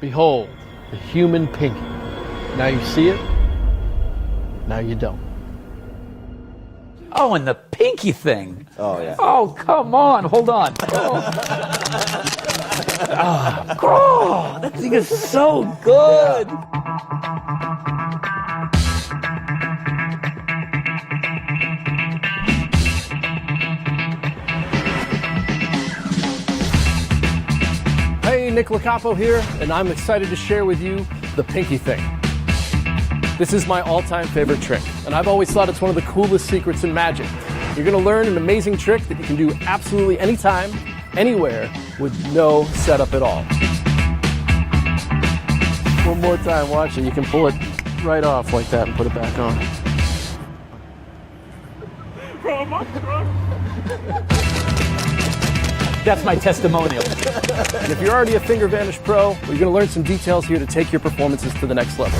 Behold, the human pinky. Now you see it, now you don't. Oh, and the pinky thing. Oh, yeah. Oh, come on. Hold on. Oh, that thing is so good. Hey, Nick Locapo here, and I'm excited to share with you the pinky thing. This is my all-time favorite trick, and I've always thought it's one of the coolest secrets in magic. You're going to learn an amazing trick that you can do absolutely anytime, anywhere, with no setup at all. One more time, watch it. You can pull it right off like that and put it back on. That's my testimonial. And if you're already a Finger Vanish pro, well, you're going to learn some details here to take your performances to the next level.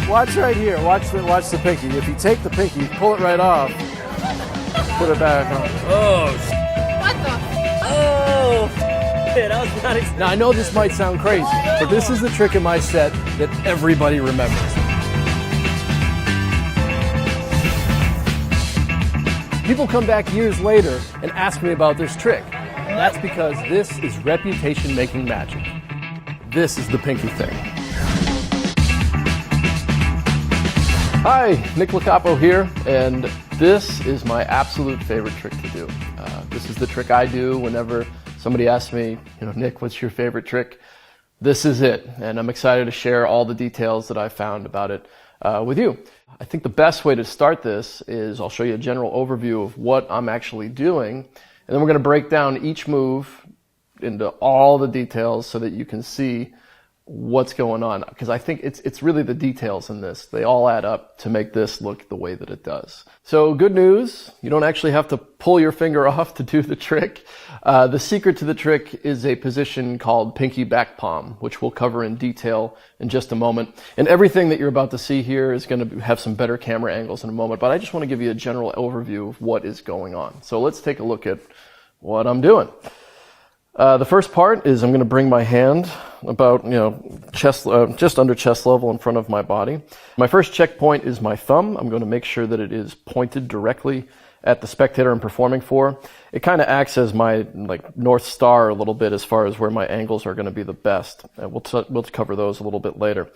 Watch right here. Watch the pinky. If you take the pinky, pull it right off, put it back on. Oh, What the? oh. That was not Now, I know this might sound crazy, but this is the trick in my set that everybody remembers. People come back years later and ask me about this trick. That's because this is reputation-making magic. This is the pinky thing. Hi, Nick Locapo here, and this is my absolute favorite trick to do. This is the trick I do whenever somebody asks me, Nick, what's your favorite trick? This is it, and I'm excited to share all the details that I found about it with you. I think the best way to start this is I'll show you a general overview of what I'm actually doing, and then we're going to break down each move into all the details so that you can see what's going on, because I think it's really the details in this. They all add up to make this look the way that it does. So good news, you don't actually have to pull your finger off to do the trick. The secret to the trick is a position called pinky back palm, which we'll cover in detail in just a moment. And everything that you're about to see here is going to have some better camera angles in a moment, but I just want to give you a general overview of what is going on. So let's take a look at what I'm doing. The first part is I'm going to bring my hand about, chest, just under chest level in front of my body. My first checkpoint is my thumb. I'm going to make sure that it is pointed directly at the spectator I'm performing for. It kind of acts as my North Star a little bit as far as where my angles are going to be the best. We'll cover those a little bit later.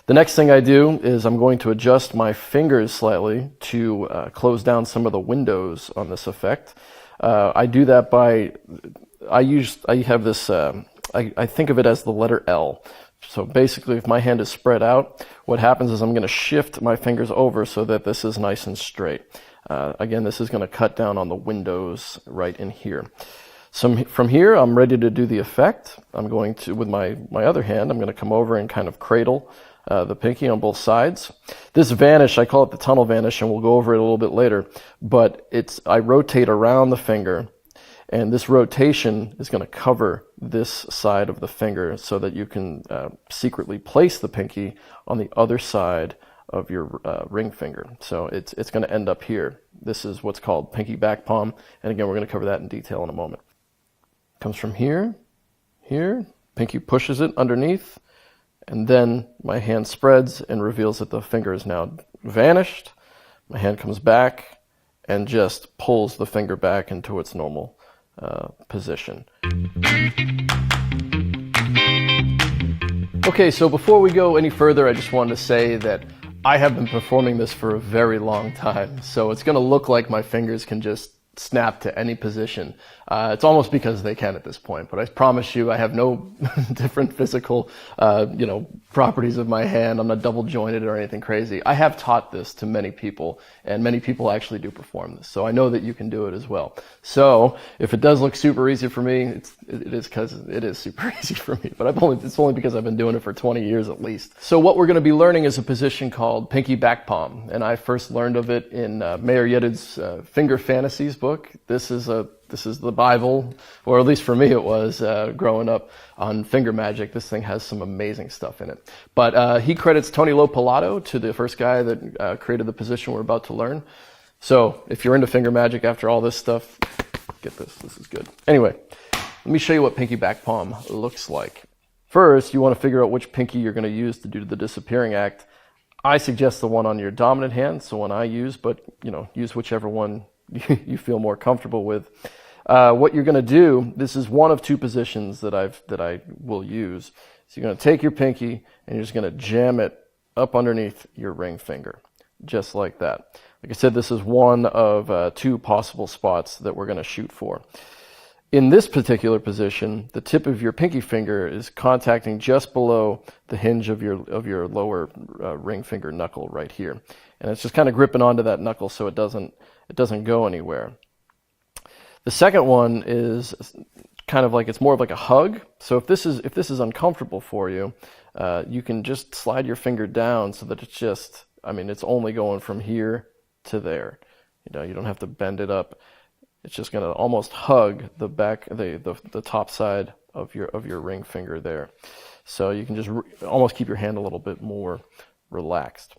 The next thing I do is I'm going to adjust my fingers slightly to close down some of the windows on this effect. I do that by I have this, I think of it as the letter L. So basically, if my hand is spread out, what happens is I'm going to shift my fingers over so that this is nice and straight. Again, this is going to cut down on the windows right in here. So from here, I'm ready to do the effect. I'm going to, with my other hand, I'm going to come over and kind of cradle the pinky on both sides. This vanish, I call it the tunnel vanish, and we'll go over it a little bit later, but I rotate around the finger. And this rotation is going to cover this side of the finger so that you can secretly place the pinky on the other side of your ring finger. So it's going to end up here. This is what's called pinky back palm. And again, we're going to cover that in detail in a moment. Comes from here, pinky pushes it underneath, and then my hand spreads and reveals that the finger is now vanished. My hand comes back and just pulls the finger back into its normal position. Okay, so before we go any further, I just wanted to say that I have been performing this for a very long time, so it's going to look like my fingers can just snap to any position. It's almost because they can at this point, but I promise you I have no different physical, properties of my hand. I'm not double jointed or anything crazy. I have taught this to many people, and many people actually do perform this, so I know that you can do it as well. So if it does look super easy for me, it is because it is super easy for me, but it's only because I've been doing it for 20 years at least. So what we're going to be learning is a position called pinky back palm, and I first learned of it in Mayor Yedid's Finger Fantasies book. This is the Bible, or at least for me it was, growing up on finger magic. This thing has some amazing stuff in it. But he credits Tony Locapo to the first guy that created the position we're about to learn. So if you're into finger magic after all this stuff, get this. This is good. Anyway, Let me show you what pinky back palm looks like. First, you want to figure out which pinky you're going to use to do the disappearing act. I suggest the one on your dominant hand, so one I use, but use whichever one you feel more comfortable with. What you're going to do, this is one of two positions that I will use. So you're going to take your pinky and you're just going to jam it up underneath your ring finger, just like that. Like I said, this is one of two possible spots that we're going to shoot for. In this particular position, the tip of your pinky finger is contacting just below the hinge of your lower ring finger knuckle right here, and it's just kind of gripping onto that knuckle so it doesn't go anywhere. The second one is kind of like, it's more of like a hug. So if this is uncomfortable for you, you can just slide your finger down so that it's only going from here to there. You don't have to bend it up. It's just going to almost hug the back, the top side of your ring finger there. So you can just almost keep your hand a little bit more relaxed.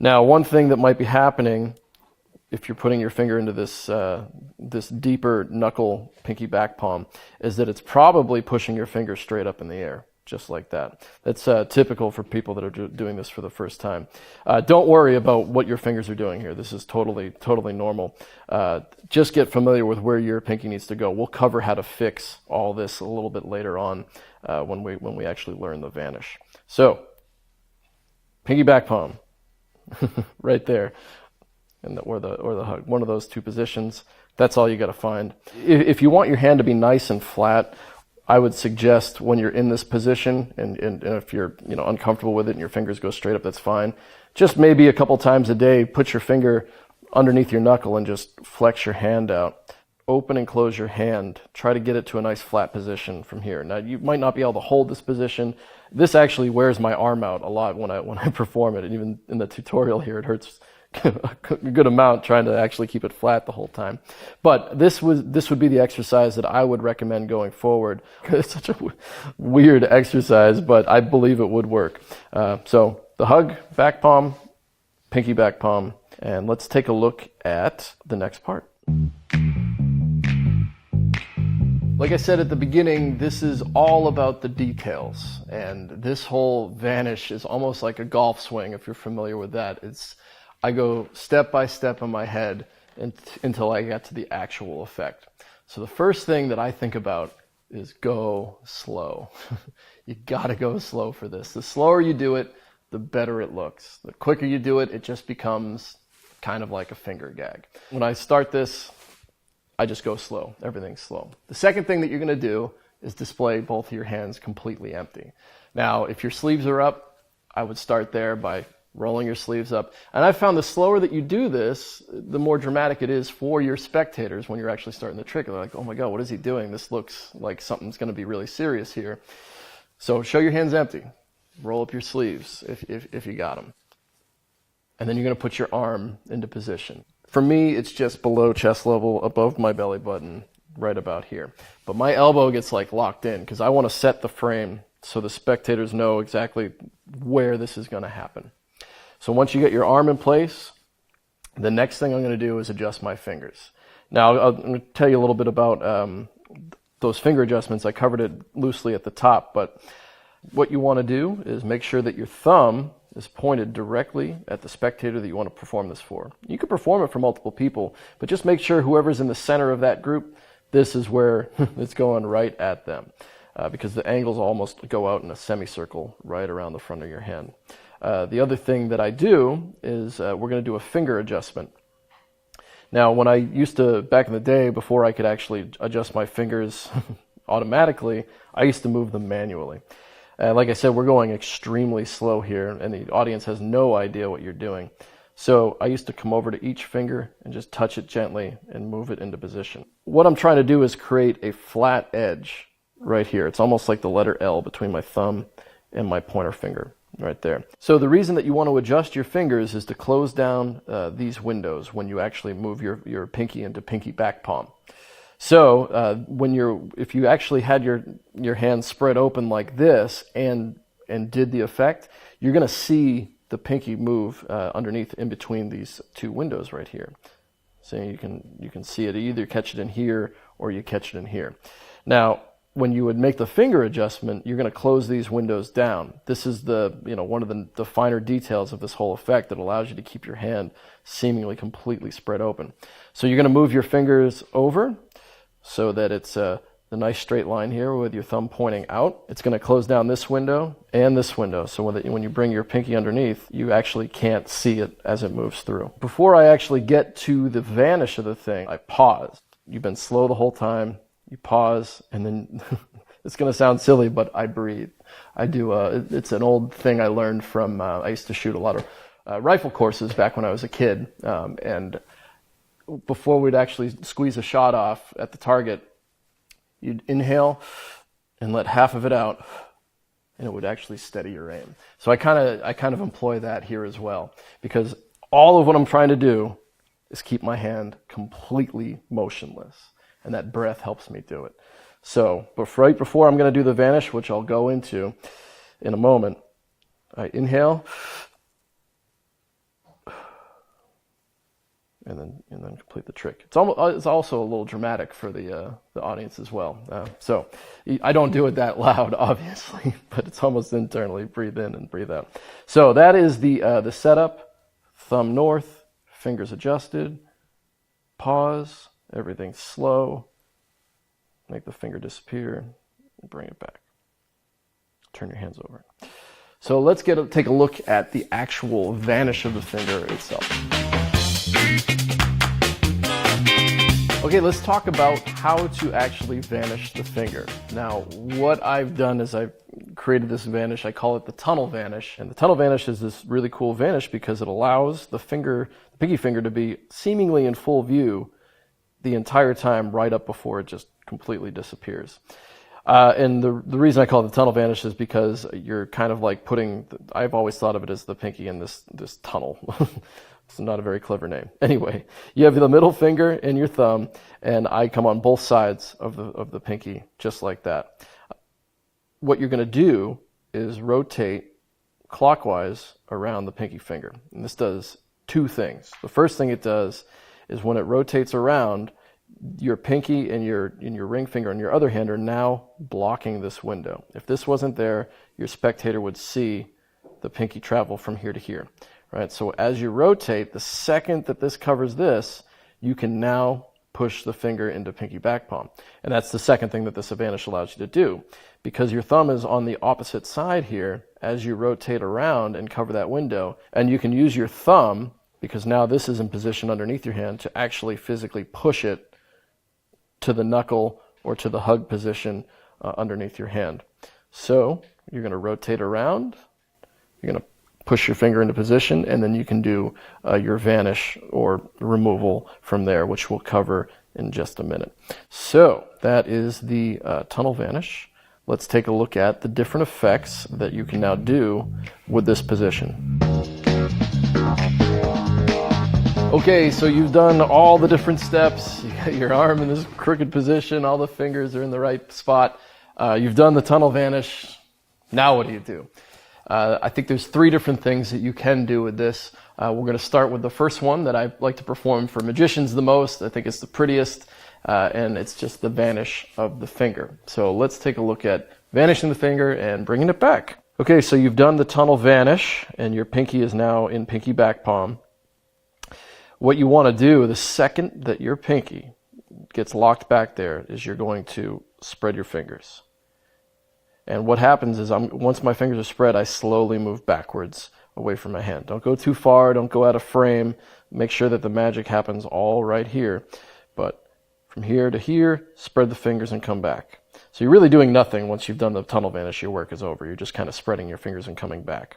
Now, one thing that might be happening if you're putting your finger into this deeper knuckle pinky back palm is that it's probably pushing your finger straight up in the air, just like that. That's typical for people that are doing this for the first time. Don't worry about what your fingers are doing here. This is totally normal. Just get familiar with where your pinky needs to go. We'll cover how to fix all this a little bit later on when we actually learn the vanish. So, pinky back palm, right there, or the hug. One of those two positions. That's all you got to find. If you want your hand to be nice and flat, I would suggest when you're in this position, and if you're uncomfortable with it and your fingers go straight up, that's fine. Just maybe a couple times a day, put your finger underneath your knuckle and just flex your hand out. Open and close your hand. Try to get it to a nice flat position from here. Now, you might not be able to hold this position. This actually wears my arm out a lot when I perform it, and even in the tutorial here, it hurts a good amount trying to actually keep it flat the whole time. But this would be the exercise that I would recommend going forward. It's such a weird exercise, but I believe it would work. So the hug, back palm, pinky back palm, and let's take a look at the next part. Like I said at the beginning, this is all about the details, and this whole vanish is almost like a golf swing, if you're familiar with that. I go step by step in my head until I get to the actual effect. So the first thing that I think about is go slow. You gotta go slow for this. The slower you do it, the better it looks. The quicker you do it, it just becomes kind of like a finger gag. When I start this, I just go slow. Everything's slow. The second thing that you're gonna do is display both of your hands completely empty. Now, if your sleeves are up, I would start there by rolling your sleeves up. And I've found the slower that you do this, the more dramatic it is for your spectators when you're actually starting the trick. They're like, oh my God, what is he doing? This looks like something's going to be really serious here. So show your hands empty. Roll up your sleeves if you got them. And then you're going to put your arm into position. For me, it's just below chest level, above my belly button, right about here. But my elbow gets like locked in because I want to set the frame so the spectators know exactly where this is going to happen. So once you get your arm in place, the next thing I'm going to do is adjust my fingers. Now, I'm going to tell you a little bit about those finger adjustments. I covered it loosely at the top, but what you want to do is make sure that your thumb is pointed directly at the spectator that you want to perform this for. You can perform it for multiple people, but just make sure whoever's in the center of that group, this is where it's going right at them, because the angles almost go out in a semicircle right around the front of your hand. The other thing that I do is we're going to do a finger adjustment. Now, when I used to, back in the day, before I could actually adjust my fingers automatically, I used to move them manually. Like I said, we're going extremely slow here, and the audience has no idea what you're doing. So I used to come over to each finger and just touch it gently and move it into position. What I'm trying to do is create a flat edge right here. It's almost like the letter L between my thumb and my pointer finger. Right there. So the reason that you want to adjust your fingers is to close down these windows when you actually move your pinky into pinky back palm. So if you actually had your hand spread open like this and did the effect, you're going to see the pinky move underneath in between these two windows right here. So you can see it, either catch it in here or you catch it in here. Now, when you would make the finger adjustment, you're going to close these windows down. This is the, one of the finer details of this whole effect that allows you to keep your hand seemingly completely spread open. So you're going to move your fingers over so that it's the nice straight line here with your thumb pointing out. It's going to close down this window and this window. So when you bring your pinky underneath, you actually can't see it as it moves through. Before I actually get to the vanish of the thing, I pause. You've been slow the whole time. You pause, and then it's going to sound silly, but I breathe. I do. It's an old thing I learned from, I used to shoot a lot of rifle courses back when I was a kid. And before we'd actually squeeze a shot off at the target, you'd inhale and let half of it out, and it would actually steady your aim. So I kind of employ that here as well, because all of what I'm trying to do is keep my hand completely motionless. And that breath helps me do it. So, but right before I'm going to do the vanish, which I'll go into in a moment, I inhale, and then complete the trick. It's also a little dramatic for the audience as well. So I don't do it that loud, obviously, but it's almost internally. Breathe in and breathe out. So that is the setup. Thumb north, fingers adjusted, pause. Everything's slow. Make the finger disappear and bring it back. Turn your hands over. So let's take a look at the actual vanish of the finger itself. Okay, let's talk about how to actually vanish the finger. Now, what I've done is I've created this vanish. I call it the tunnel vanish. And the tunnel vanish is this really cool vanish because it allows the pinky finger to be seemingly in full view the entire time right up before it just completely disappears. And the reason I call it the tunnel vanish is because you're kind of like I've always thought of it as the pinky in this tunnel. It's not a very clever name. Anyway, you have the middle finger and your thumb, and I come on both sides of the pinky just like that. What you're going to do is rotate clockwise around the pinky finger. And this does two things. The first thing it does is when it rotates around, your pinky and your ring finger on your other hand are now blocking this window. If this wasn't there, your spectator would see the pinky travel from here to here. Right? So as you rotate, the second that this covers this, you can now push the finger into pinky back palm. And that's the second thing that this vanish allows you to do. Because your thumb is on the opposite side here, as you rotate around and cover that window, and you can use your thumb, because now this is in position underneath your hand, to actually physically push it to the knuckle or to the hug position underneath your hand. So you're going to rotate around, you're going to push your finger into position, and then you can do your vanish or removal from there, which we'll cover in just a minute. So that is the tunnel vanish. Let's take a look at the different effects that you can now do with this position. Okay, so you've done all the different steps. You got your arm in this crooked position, all the fingers are in the right spot. You've done the tunnel vanish. Now what do? I think there's three different things that you can do with this. We're going to start with the first one that I like to perform for magicians the most. I think it's the prettiest, and it's just the vanish of the finger. So let's take a look at vanishing the finger and bringing it back. Okay, so you've done the tunnel vanish, and your pinky is now in pinky back palm. What you want to do the second that your pinky gets locked back there is you're going to spread your fingers. And what happens is once my fingers are spread, I slowly move backwards away from my hand. Don't go too far, don't go out of frame. Make sure that the magic happens all right here. But from here to here, spread the fingers and come back. So you're really doing nothing once you've done the tunnel vanish. Your work is over. You're just kind of spreading your fingers and coming back.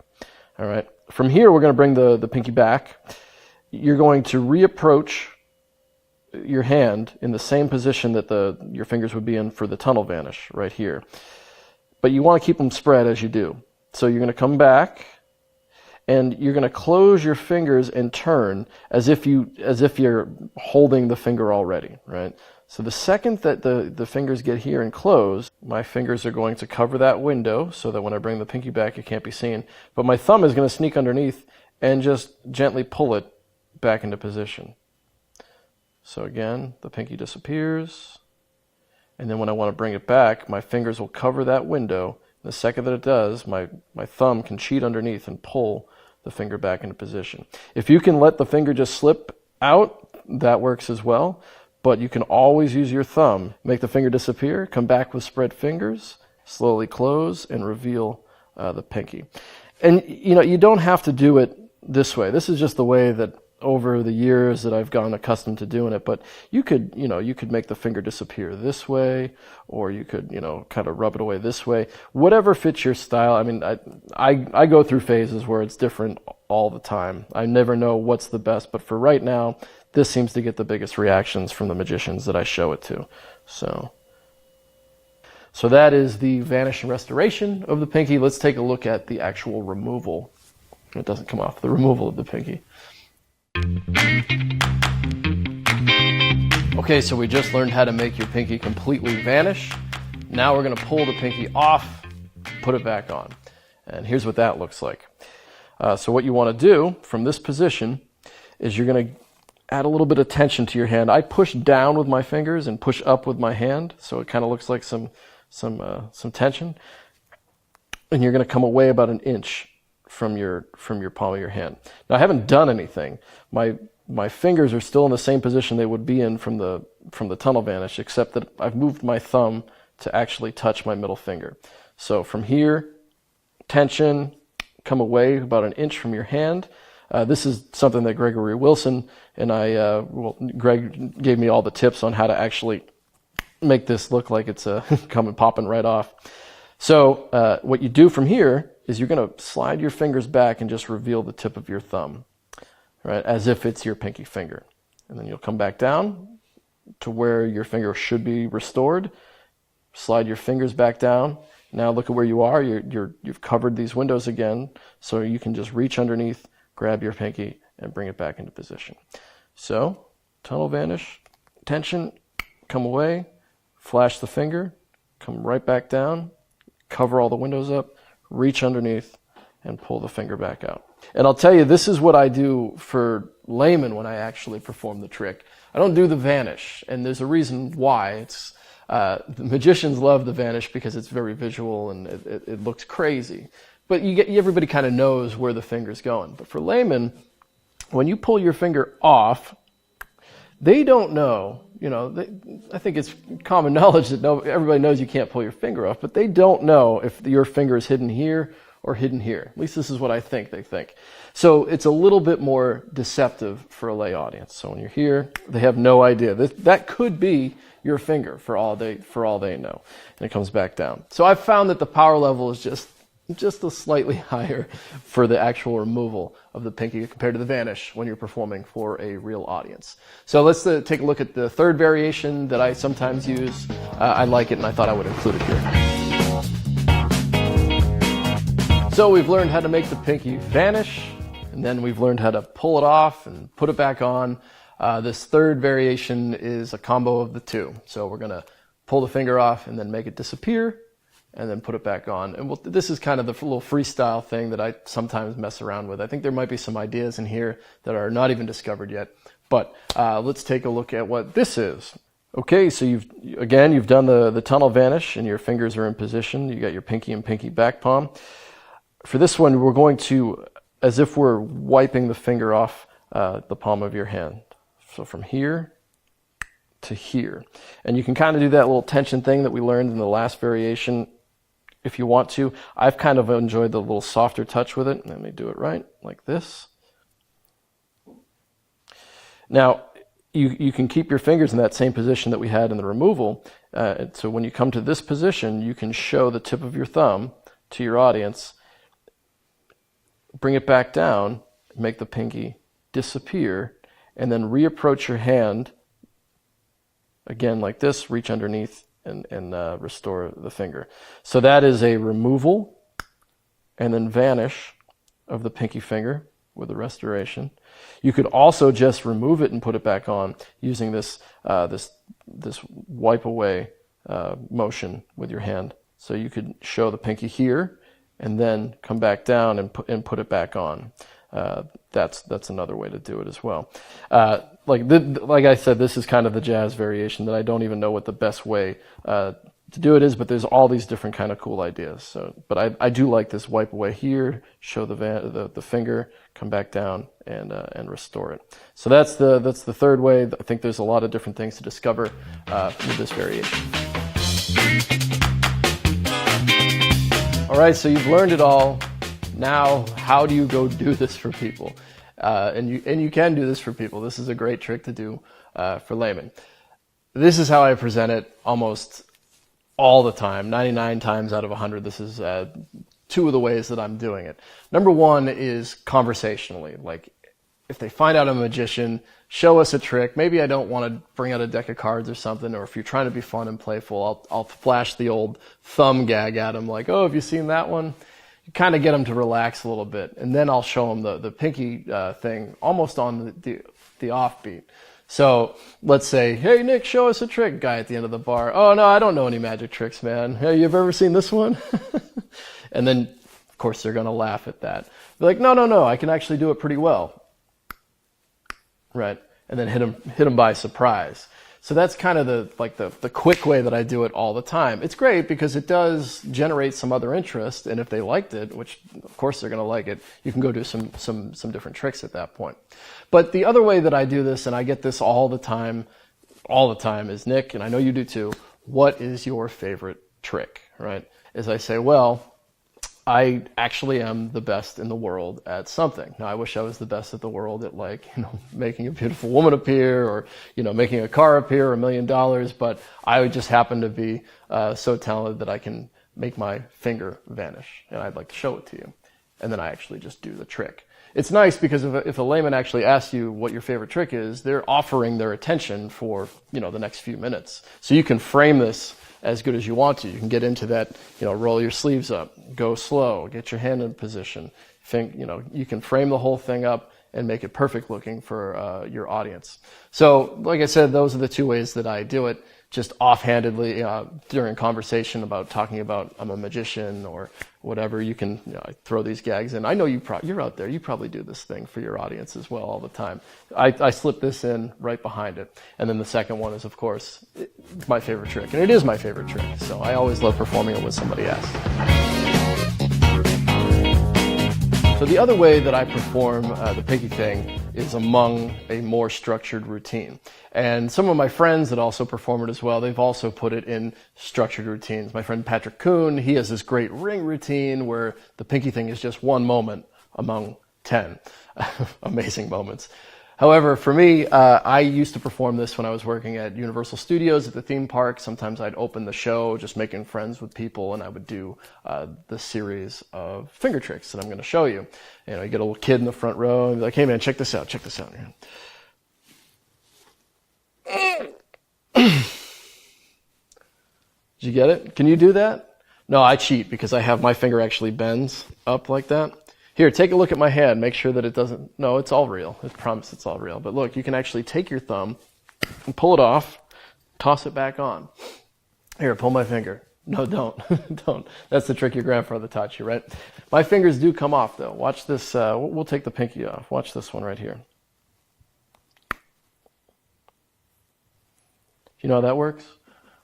All right. From here, we're going to bring the pinky back. You're going to reapproach your hand in the same position that your fingers would be in for the tunnel vanish, right here. But you want to keep them spread as you do. So you're going to come back, and you're going to close your fingers and turn as if you're holding the finger already, right? So the second that the fingers get here and close, my fingers are going to cover that window so that when I bring the pinky back, it can't be seen. But my thumb is going to sneak underneath and just gently pull it back into position. So again, the pinky disappears, And then when I want to bring it back, my fingers will cover that window. The second that it does, my thumb can cheat underneath and pull the finger back into position. If you can let the finger just slip out, that works as well. But you can always use your thumb, make the finger disappear, come back with spread fingers, slowly close, and reveal the pinky. And you don't have to do it this way. This is just the way that over the years that I've gotten accustomed to doing it. But you could make the finger disappear this way, or you could, kind of rub it away this way. Whatever fits your style. I mean, I go through phases where it's different all the time. I never know what's the best, but for right now, this seems to get the biggest reactions from the magicians that I show it to. So that is the vanish and restoration of the pinky. Let's take a look at the actual removal. It doesn't come off. The removal of the pinky. Okay, so we just learned how to make your pinky completely vanish. Now we're going to pull the pinky off, put it back on. And here's what that looks like. So what you want to do from this position is you're going to add a little bit of tension to your hand. I push down with my fingers and push up with my hand, so it kind of looks like some tension. And you're going to come away about an inch from your palm of your hand. Now I haven't done anything. My fingers are still in the same position they would be in from the tunnel vanish, except that I've moved my thumb to actually touch my middle finger. So from here, tension, come away about an inch from your hand. This is something that Gregory Wilson and Greg gave me all the tips on how to actually make this look like it's coming popping right off. So what you do from here is you're going to slide your fingers back and just reveal the tip of your thumb, right, as if it's your pinky finger. And then you'll come back down to where your finger should be restored. Slide your fingers back down. Now look at where you are. You've covered these windows again, so you can just reach underneath, grab your pinky, and bring it back into position. So, tunnel vanish, tension, come away, flash the finger, come right back down, cover all the windows up, reach underneath, and pull the finger back out. And I'll tell you, this is what I do for laymen when I actually perform the trick. I don't do the vanish, and there's a reason why. It's the magicians love the vanish because it's very visual and it looks crazy. But everybody kind of knows where the finger's going. But for laymen, when you pull your finger off, they don't know. I think it's common knowledge that everybody knows you can't pull your finger off, but they don't know if your finger is hidden here or hidden here. At least this is what I think they think. So it's a little bit more deceptive for a lay audience. So when you're here, they have no idea. That could be your finger for all they know. And it comes back down. So I've found that the power level is just a slightly higher for the actual removal of the pinky compared to the vanish when you're performing for a real audience. So let's take a look at the third variation that I sometimes use. I like it and I thought I would include it here. So we've learned how to make the pinky vanish, and then we've learned how to pull it off and put it back on. This third variation is a combo of the two. So we're going to pull the finger off and then make it disappear, and then put it back on. And this is kind of the little freestyle thing that I sometimes mess around with. I think there might be some ideas in here that are not even discovered yet. But let's take a look at what this is. Okay, so you've done the tunnel vanish, and your fingers are in position. You got your pinky and pinky back palm. For this one, we're going to, as if we're wiping the finger off the palm of your hand. So from here to here. And you can kind of do that little tension thing that we learned in the last variation if you want to. I've kind of enjoyed the little softer touch with it. Let me do it right, like this. Now, you can keep your fingers in that same position that we had in the removal. So when you come to this position, you can show the tip of your thumb to your audience, bring it back down, make the pinky disappear, and then reapproach your hand, again like this, reach underneath, and restore the finger. So that is a removal and then vanish of the pinky finger with the restoration. You could also just remove it and put it back on using this wipe away motion with your hand. So you could show the pinky here and then come back down and put it back on. That's another way to do it as well. like I said, this is kind of the jazz variation that I don't even know what the best way to do it is, but there's all these different kind of cool ideas. So, but I do like this wipe away here, show the finger, come back down, and restore it. So that's the third way. I think there's a lot of different things to discover with this variation. All right, so you've learned it all. Now, how do you go do this for people? And you can do this for people. This is a great trick to do for laymen. This is how I present it almost all the time. 99 times out of 100, this is two of the ways that I'm doing it. Number one is conversationally. Like, if they find out I'm a magician, show us a trick. Maybe I don't want to bring out a deck of cards or something, or if you're trying to be fun and playful, I'll flash the old thumb gag at them, like, oh, have you seen that one? You kind of get them to relax a little bit, and then I'll show them the pinky thing almost on the offbeat. So let's say, hey, Nick, show us a trick. Guy at the end of the bar, oh, no, I don't know any magic tricks, man. Hey, you've ever seen this one? And then, of course, they're going to laugh at that. They're like, no, I can actually do it pretty well. Right, and then hit them by surprise. So that's kind of the quick way that I do it all the time. It's great because it does generate some other interest, and if they liked it, which of course they're going to like it, you can go do some different tricks at that point. But the other way that I do this, and I get this all the time, is, Nick, and I know you do too, what is your favorite trick, right? As I say, well, I actually am the best in the world at something. Now, I wish I was the best at the world at, like, making a beautiful woman appear, or, making a car appear, or $1 million, but I would just happen to be so talented that I can make my finger vanish, and I'd like to show it to you. And then I actually just do the trick. It's nice because if a layman actually asks you what your favorite trick is, they're offering their attention for, the next few minutes. So you can frame this as good as you want to. You can get into that, roll your sleeves up, go slow, get your hand in position. You can frame the whole thing up and make it perfect looking for your audience. So, like I said, those are the two ways that I do it. Just offhandedly during conversation about talking about I'm a magician or whatever, you can I throw these gags in. I know you're out there. You probably do this thing for your audience as well all the time. I slip this in right behind it. And then the second one is, of course, my favorite trick. And it is my favorite trick. So I always love performing it when somebody asks. So the other way that I perform the pinky thing is among a more structured routine. And some of my friends that also perform it as well, they've also put it in structured routines. My friend Patrick Kuhn, he has this great ring routine where the pinky thing is just one moment among 10 amazing moments. However, for me, I used to perform this when I was working at Universal Studios at the theme park. Sometimes I'd open the show just making friends with people, and I would do the series of finger tricks that I'm going to show you. You get a little kid in the front row and be like, hey man, check this out. Did you get it? Can you do that? No, I cheat because I have my finger actually bends up like that. Here, take a look at my hand. Make sure that it doesn't... No, it's all real. I promise it's all real. But look, you can actually take your thumb and pull it off, toss it back on. Here, pull my finger. No, don't. Don't. That's the trick your grandfather taught you, right? My fingers do come off, though. Watch this. We'll take the pinky off. Watch this one right here. You know how that works?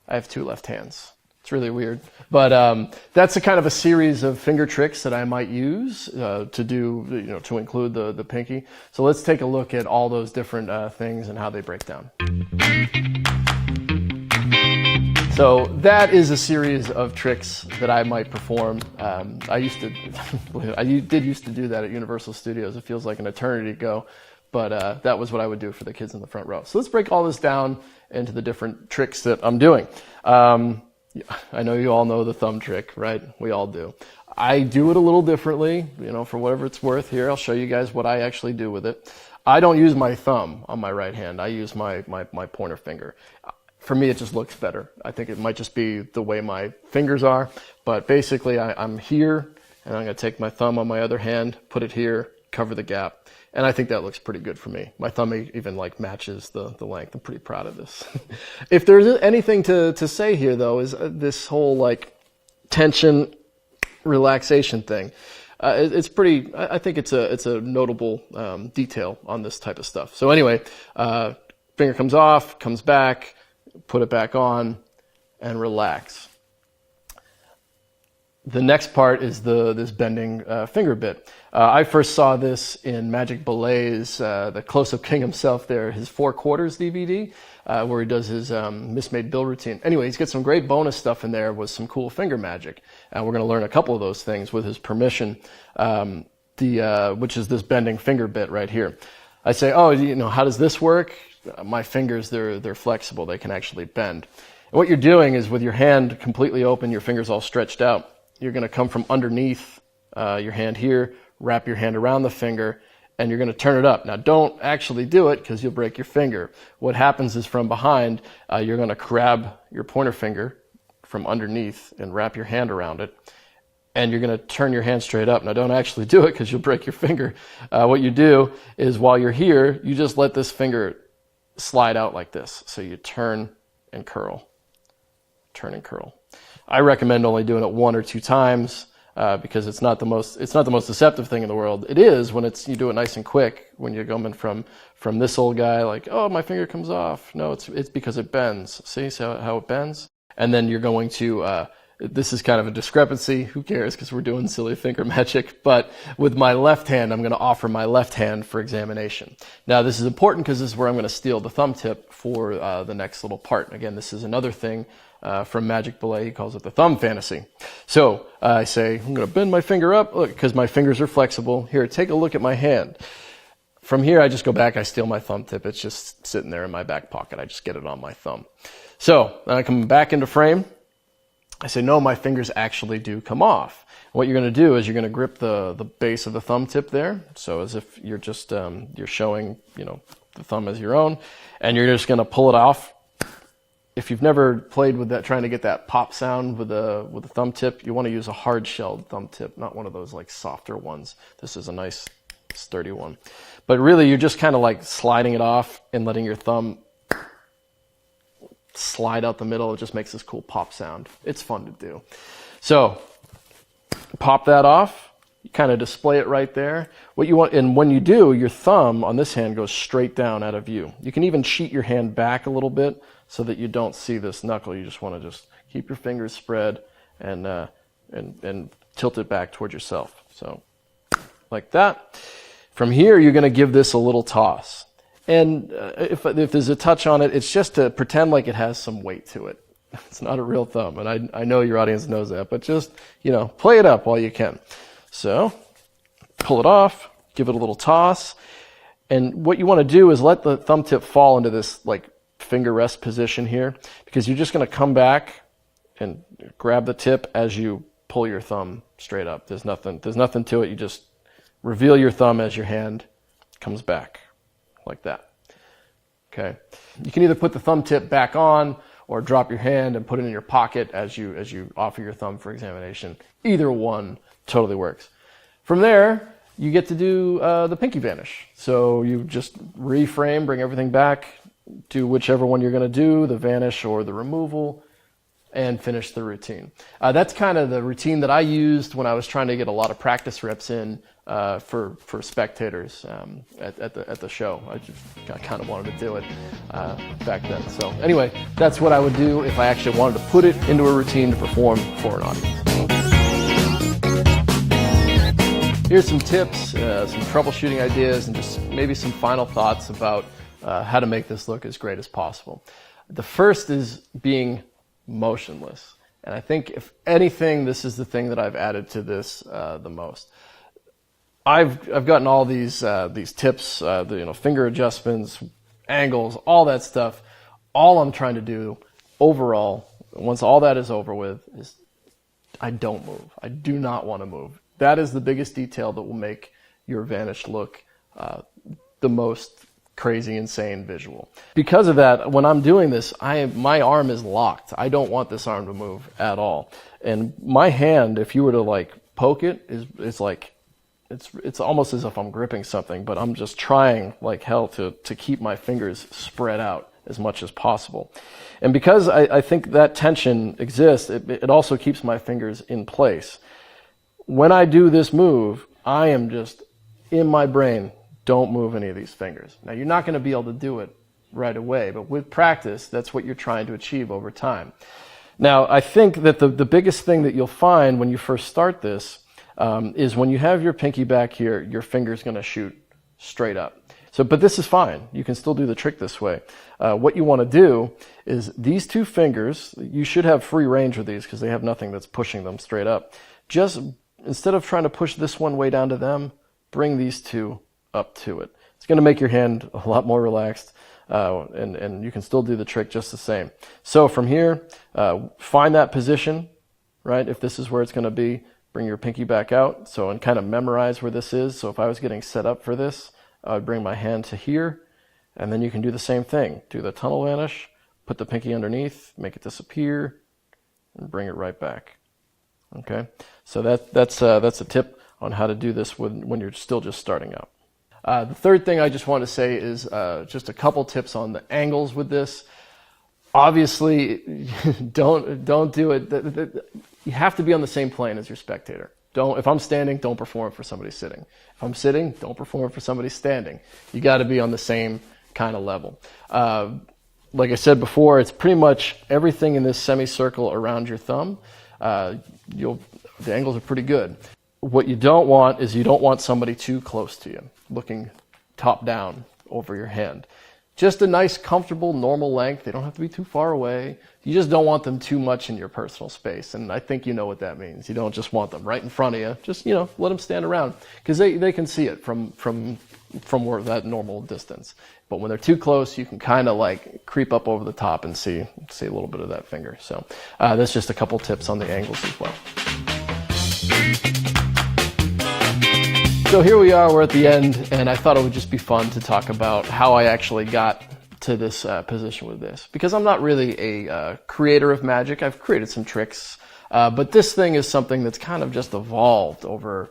I have two left hands. It's really weird. But that's a kind of a series of finger tricks that I might use to do, to include the pinky. So let's take a look at all those different things and how they break down. So that is a series of tricks that I might perform. I did used to do that at Universal Studios. It feels like an eternity ago. But that was what I would do for the kids in the front row. So let's break all this down into the different tricks that I'm doing. I know you all know the thumb trick, right? We all do. I do it a little differently, for whatever it's worth. Here, I'll show you guys what I actually do with it. I don't use my thumb on my right hand. I use my pointer finger. For me, it just looks better. I think it might just be the way my fingers are. But basically, I'm here, and I'm going to take my thumb on my other hand, put it here, cover the gap. And I think that looks pretty good for me. My thumb even matches the length. I'm pretty proud of this. If there's anything to say here, though, is this whole tension relaxation thing. It's pretty. I think it's a notable detail on this type of stuff. So anyway, finger comes off, comes back, put it back on, and relax. The next part is this bending finger bit. I first saw this in Magic Belay's, the Close-Up King himself there, his 4 Quarters DVD, where he does his mismade bill routine. Anyway, he's got some great bonus stuff in there with some cool finger magic. We're going to learn a couple of those things with his permission, which is this bending finger bit right here. I say, oh, how does this work? My fingers, they're flexible. They can actually bend. And what you're doing is with your hand completely open, your fingers all stretched out, you're going to come from underneath your hand here, wrap your hand around the finger, and you're going to turn it up. Now, don't actually do it because you'll break your finger. What happens is from behind, you're going to grab your pointer finger from underneath and wrap your hand around it, and you're going to turn your hand straight up. Now, don't actually do it because you'll break your finger. What you do is while you're here, you just let this finger slide out like this. So you turn and curl, turn and curl. I recommend only doing it 1 or 2 times because it's not the most deceptive thing in the world. It is when you do it nice and quick. When you're going from this old guy like, oh, my finger comes off. No, it's because it bends. See how it bends? And then you're going to this is kind of a discrepancy. Who cares? Because we're doing silly finger magic. But with my left hand, I'm going to offer my left hand for examination. Now, this is important because this is where I'm going to steal the thumb tip for the next little part. Again, this is another thing from Magic Belay. He calls it the thumb fantasy. So I say, I'm going to bend my finger up, look, because my fingers are flexible. Here, take a look at my hand. From here, I just go back, I steal my thumb tip. It's just sitting there in my back pocket. I just get it on my thumb. So then I come back into frame. I say, no, my fingers actually do come off. What you're going to do is you're going to grip the base of the thumb tip there. So as if you're just, you're showing, the thumb as your own, and you're just going to pull it off. If you've never played with that, trying to get that pop sound with a thumb tip, you want to use a hard-shelled thumb tip, not one of those like softer ones. This is a nice sturdy one. But really, you're just kind of like sliding it off and letting your thumb slide out the middle. It just makes this cool pop sound. It's fun to do. So pop that off. You kind of display it right there. What you want, and when you do, your thumb on this hand goes straight down out of view. You can even cheat your hand back a little bit so that you don't see this knuckle. You just want to just keep your fingers spread and tilt it back towards yourself. So like that. From here, you're going to give this a little toss. And if there's a touch on it, it's just to pretend like it has some weight to it. It's not a real thumb, and I know your audience knows that, but just, play it up while you can. So pull it off, give it a little toss, and what you want to do is let the thumb tip fall into this like finger rest position here, because you're just going to come back and grab the tip as you pull your thumb straight up. There's nothing to it. You just reveal your thumb as your hand comes back. Like that. Okay. You can either put the thumb tip back on or drop your hand and put it in your pocket as you offer your thumb for examination. Either one totally works. From there, you get to do the pinky vanish. So you just reframe, bring everything back, do whichever one you're going to do, the vanish or the removal, and finish the routine. That's kind of the routine that I used when I was trying to get a lot of practice reps in for spectators at the show. I kind of wanted to do it back then. So anyway, that's what I would do if I actually wanted to put it into a routine to perform for an audience. Here's some tips, some troubleshooting ideas, and just maybe some final thoughts about how to make this look as great as possible. The first is being motionless. And I think if anything, this is the thing that I've added to this the most. I've gotten all these tips, finger adjustments, angles, all that stuff. All I'm trying to do overall, once all that is over with, is I don't move. I do not want to move. That is the biggest detail that will make your vanish look the most crazy, insane visual. Because of that, when I'm doing this, my arm is locked. I don't want this arm to move at all. And my hand, if you were to like poke it, it's like it's almost as if I'm gripping something, but I'm just trying like hell to keep my fingers spread out as much as possible. And because I think that tension exists, it also keeps my fingers in place. when I do this move, I am just in my brain, don't move any of these fingers. Now, you're not going to be able to do it right away, but with practice, that's what you're trying to achieve over time. Now, I think that the biggest thing that you'll find when you first start this is when you have your pinky back here, your finger's going to shoot straight up. But this is fine. You can still do the trick this way. What you want to do is these two fingers, you should have free range with these because they have nothing that's pushing them straight up. Just instead of trying to push this one way down to them, bring these two up to it. It's going to make your hand a lot more relaxed, and you can still do the trick just the same. So from here, find that position, right? If this is where it's going to be, bring your pinky back out. And kind of memorize where this is. So if I was getting set up for this, I would bring my hand to here, and then you can do the same thing. Do the tunnel vanish, put the pinky underneath, make it disappear, and bring it right back. Okay, so that's a tip on how to do this when you're still just starting out. The third thing I just want to say is just a couple tips on the angles with this. Obviously, don't do it. You have to be on the same plane as your spectator. If I'm standing, don't perform for somebody sitting. If I'm sitting, don't perform for somebody standing. You got to be on the same kind of level. Like I said before, it's pretty much everything in this semicircle around your thumb. The angles are pretty good. What you don't want is you don't want somebody too close to you, looking top down over your hand. Just a nice, comfortable, normal length. They don't have to be too far away. You just don't want them too much in your personal space. And I think you know what that means. You don't just want them right in front of you. Just, let them stand around because they can see it from where that normal distance. But when they're too close, you can kind of like creep up over the top and see a little bit of that finger. So that's just a couple tips on the angles as well. So here we are, we're at the end, and I thought it would just be fun to talk about how I actually got to this position with this. Because I'm not really a creator of magic. I've created some tricks, but this thing is something that's kind of just evolved over,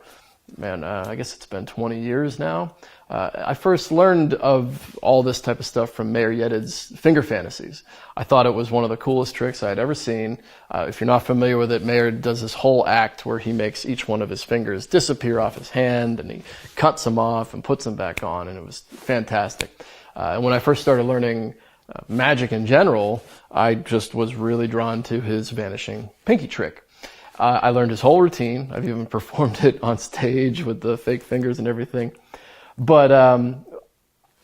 I guess it's been 20 years now. I first learned of all this type of stuff from Mayor Yedid's Finger Fantasies. I thought it was one of the coolest tricks I had ever seen. If you're not familiar with it, Mayor does this whole act where he makes each one of his fingers disappear off his hand, and he cuts them off and puts them back on, and it was fantastic. And when I first started learning magic in general, I just was really drawn to his vanishing pinky trick. I learned his whole routine. I've even performed it on stage with the fake fingers and everything. But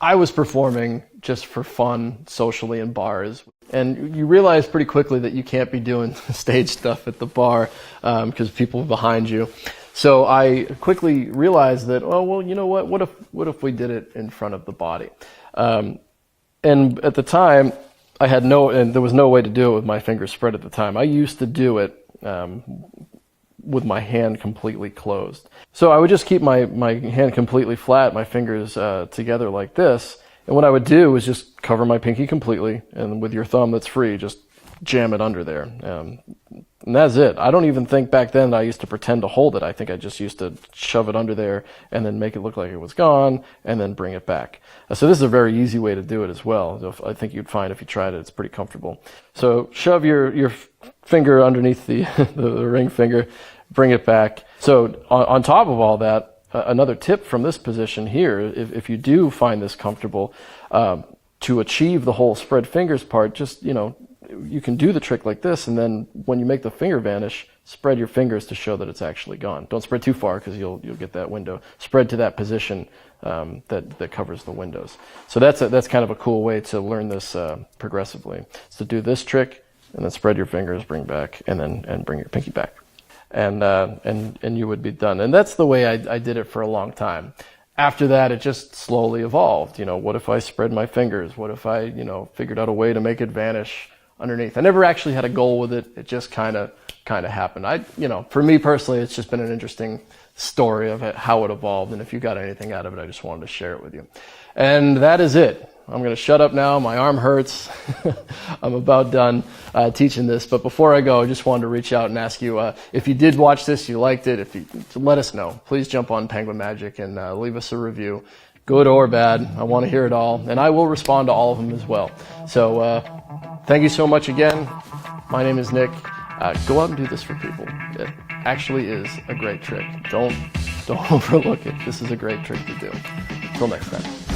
I was performing just for fun, socially in bars. And you realize pretty quickly that you can't be doing stage stuff at the bar because people are behind you. So I quickly realized that, you know what? What if we did it in front of the body? And at the time, and there was no way to do it with my fingers spread at the time. I used to do it with my hand completely closed. So I would just keep my hand completely flat, my fingers together like this. And what I would do is just cover my pinky completely, and with your thumb that's free, just jam it under there. And that's it. I don't even think back then I used to pretend to hold it. I think I just used to shove it under there and then make it look like it was gone and then bring it back. So this is a very easy way to do it as well. I think you'd find if you tried it, it's pretty comfortable. So shove your finger underneath the ring finger, bring it back. So on top of all that, another tip from this position here, if you do find this comfortable, to achieve the whole spread fingers part, just, you can do the trick like this, and then when you make the finger vanish, spread your fingers to show that it's actually gone. Don't spread too far because you'll get that window. Spread to that position that covers the windows. So that's kind of a cool way to learn this progressively. So do this trick, and then spread your fingers, bring back, and bring your pinky back, and you would be done. And that's the way I did it for a long time. After that, it just slowly evolved. What if I spread my fingers? What if I, figured out a way to make it vanish underneath? I never actually had a goal with it. It just kind of happened. For me personally, it's just been an interesting story of how it evolved. And if you got anything out of it, I just wanted to share it with you. And that is it. I'm going to shut up now. My arm hurts. I'm about done teaching this. But before I go, I just wanted to reach out and ask you, if you did watch this, you liked it, let us know. Please jump on Penguin Magic and leave us a review. Good or bad. I want to hear it all. And I will respond to all of them as well. So thank you so much again. My name is Nick. Go out and do this for people. It actually is a great trick. Don't overlook it. This is a great trick to do. Until next time.